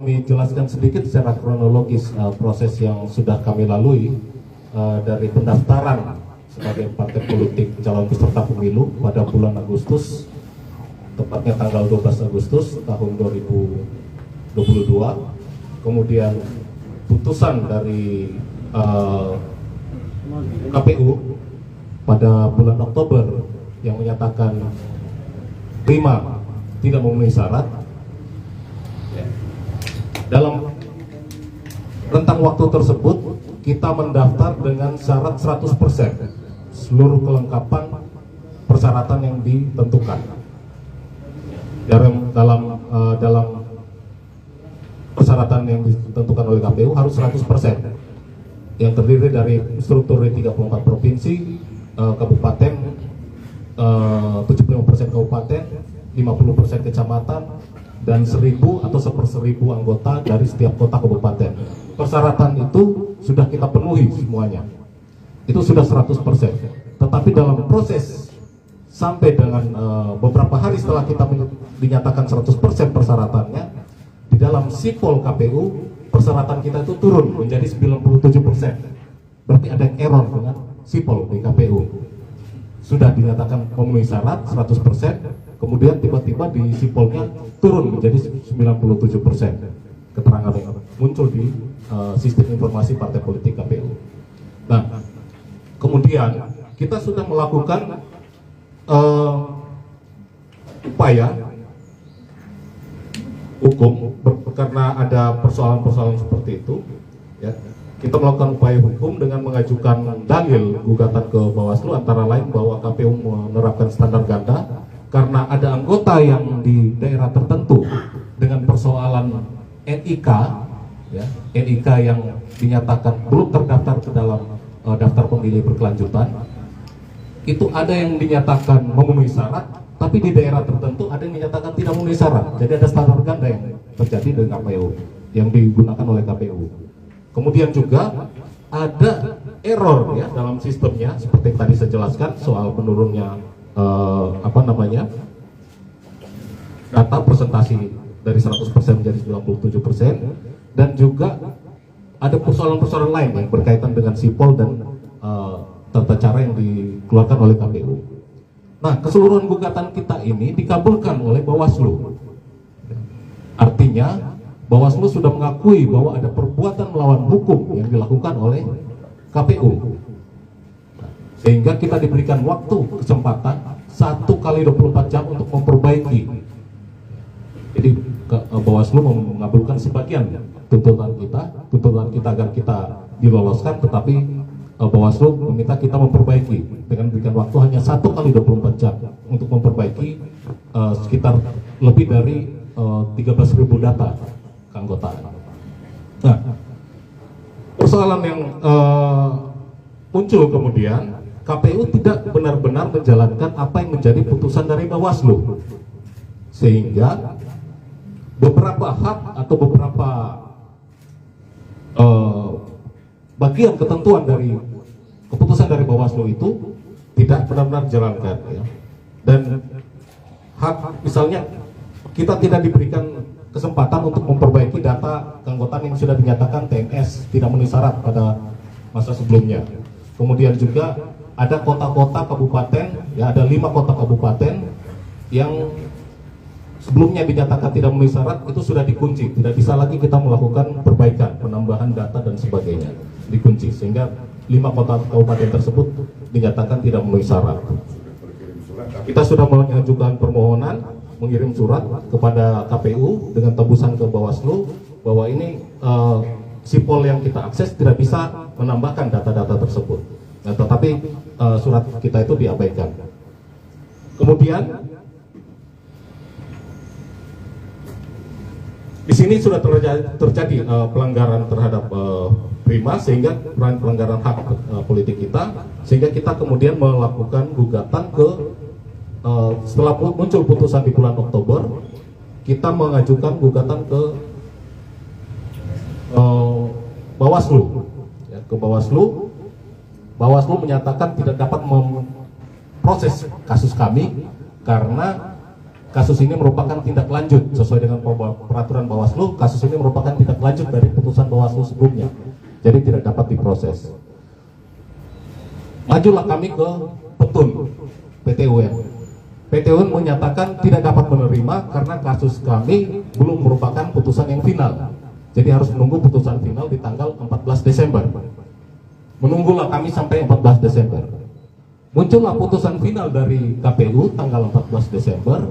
Kami jelaskan sedikit secara kronologis proses yang sudah kami lalui dari pendaftaran sebagai partai politik calon peserta pemilu pada bulan Agustus, tepatnya tanggal 12 Agustus tahun 2022. Kemudian putusan dari KPU pada bulan Oktober yang menyatakan prima tidak memenuhi syarat. Dalam rentang waktu tersebut kita mendaftar dengan syarat 100% seluruh kelengkapan persyaratan yang ditentukan dalam persyaratan yang ditentukan oleh KPU harus 100%, yang terdiri dari struktur di 34 provinsi, kabupaten, 75% kabupaten, 50% kecamatan, dan 1.000 atau 1/1000 anggota dari setiap kota kabupaten. Persyaratan itu sudah kita penuhi semuanya. Itu sudah 100%. Tetapi dalam proses sampai dengan beberapa hari setelah kita dinyatakan 100% persyaratannya, di dalam sipol KPU persyaratan kita itu turun menjadi 97%. Berarti ada error dengan sipol di KPU. Sudah dinyatakan memenuhi syarat 100%, kemudian tiba-tiba di sipolnya turun menjadi 97%. Keterangan yang muncul di sistem informasi partai politik KPU. Nah, kemudian kita sudah melakukan upaya hukum karena ada persoalan-persoalan seperti itu, ya. Kita melakukan upaya hukum dengan mengajukan dalil gugatan ke Bawaslu, antara lain bahwa KPU menerapkan standar ganda karena ada anggota yang di daerah tertentu dengan persoalan NIK, ya, NIK yang dinyatakan belum terdaftar ke dalam daftar pemilih berkelanjutan. Itu ada yang dinyatakan memenuhi syarat, tapi di daerah tertentu ada yang dinyatakan tidak memenuhi syarat. Jadi ada standar ganda yang terjadi dengan KPU, yang digunakan oleh KPU. Kemudian juga ada error, ya, dalam sistemnya seperti yang tadi saya jelaskan soal menurunnya data presentasi dari 100% menjadi 97%, dan juga ada persoalan-persoalan lain yang berkaitan dengan sipol dan tata cara yang dikeluarkan oleh KPU. Nah, keseluruhan gugatan kita ini dikabulkan oleh Bawaslu. Artinya Bawaslu sudah mengakui bahwa ada perbuatan melawan hukum yang dilakukan oleh KPU. Sehingga kita diberikan waktu kesempatan 1 kali 24 jam untuk memperbaiki. Jadi Bawaslu mengabulkan sebagian tuntutan kita agar kita diloloskan, tetapi Bawaslu meminta kita memperbaiki dengan memberikan waktu hanya 1 kali 24 jam untuk memperbaiki sekitar lebih dari 13.000 data keanggotaan. Nah, persoalan yang muncul kemudian, KPU tidak benar-benar menjalankan apa yang menjadi putusan dari Bawaslu, sehingga beberapa hak atau beberapa bagian ketentuan dari keputusan dari Bawaslu itu tidak benar-benar dijalankan, ya. Dan hak, misalnya kita tidak diberikan kesempatan untuk memperbaiki data keanggotaan yang sudah dinyatakan TNS tidak memenuhi syarat pada masa sebelumnya. Kemudian juga ada kota-kota kabupaten, ya, ada 5 kota kabupaten yang sebelumnya dinyatakan tidak memenuhi syarat, itu sudah dikunci, tidak bisa lagi kita melakukan perbaikan, penambahan data dan sebagainya, dikunci, sehingga 5 kota kabupaten tersebut dinyatakan tidak memenuhi syarat. Kita sudah mengajukan permohonan, mengirim surat kepada KPU dengan tembusan ke Bawaslu bahwa ini sipol yang kita akses tidak bisa menambahkan data-data tersebut. Nah, tetapi surat kita itu diabaikan. Kemudian di sini sudah terjadi pelanggaran terhadap prima, sehingga pelanggaran hak politik kita, sehingga kita kemudian melakukan gugatan ke setelah muncul putusan di bulan Oktober, kita mengajukan gugatan ke Bawaslu, ya, ke Bawaslu. Bawaslu menyatakan tidak dapat memproses kasus kami karena kasus ini merupakan tindak lanjut sesuai dengan peraturan Bawaslu. Kasus ini merupakan tindak lanjut dari putusan Bawaslu sebelumnya, jadi tidak dapat diproses. Majulah kami ke Petun, PT UN. PT UN menyatakan tidak dapat menerima karena kasus kami belum merupakan putusan yang final. Jadi harus menunggu putusan final di tanggal 14 Desember. Menunggulah kami sampai 14 Desember. Muncullah putusan final dari KPU tanggal 14 Desember.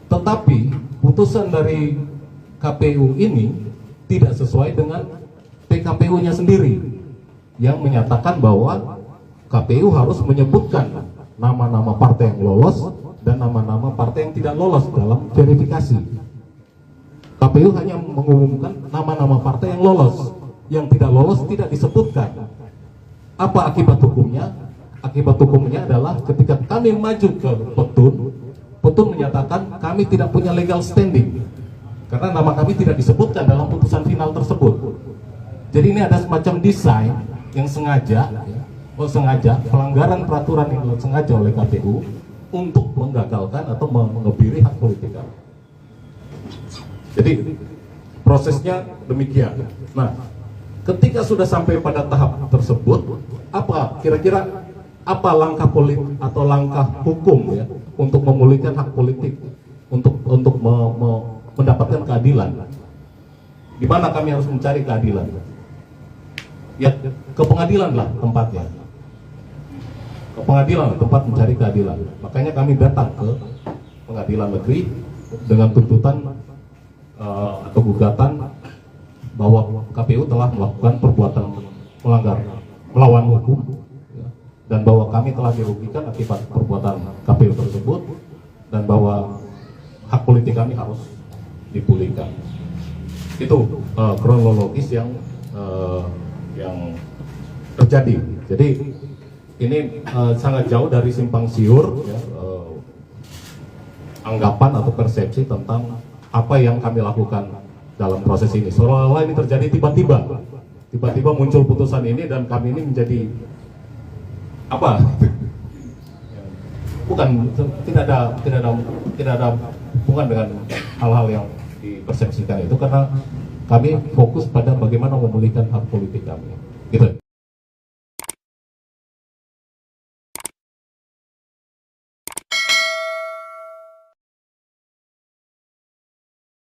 Tetapi putusan dari KPU ini tidak sesuai dengan PKPU-nya sendiri yang menyatakan bahwa KPU harus menyebutkan nama-nama partai yang lolos dan nama-nama partai yang tidak lolos dalam verifikasi. KPU hanya mengumumkan nama-nama partai yang lolos, yang tidak lolos tidak disebutkan. Apa akibat hukumnya? Akibat hukumnya adalah ketika kami maju ke Petun menyatakan kami tidak punya legal standing karena nama kami tidak disebutkan dalam putusan final tersebut. Jadi ini ada semacam desain yang sengaja pelanggaran peraturan yang sengaja oleh KPU untuk menggagalkan atau mengebiri hak politik kami. Jadi prosesnya demikian. Nah, ketika sudah sampai pada tahap tersebut, apa kira-kira apa langkah politik atau langkah hukum ya untuk memulihkan hak politik, untuk mendapatkan keadilan? Di mana kami harus mencari keadilan? Ya, ke pengadilan lah tempatnya. Ke pengadilan tempat mencari keadilan. Makanya kami datang ke pengadilan negeri dengan tuntutan atau gugatan bahwa KPU telah melakukan perbuatan melawan hukum, ya, dan bahwa kami telah dirugikan akibat perbuatan KPU tersebut, dan bahwa hak politik kami harus dipulihkan. Itu kronologis yang terjadi. Jadi ini sangat jauh dari simpang siur ya, anggapan atau persepsi tentang apa yang kami lakukan dalam proses ini. Seolah-olah ini terjadi tiba-tiba muncul putusan ini dan kami ini menjadi apa? Bukan, tidak ada hubungan dengan hal-hal yang dipersepsikan itu, karena kami fokus pada bagaimana memulihkan hak politik kami. Gitu.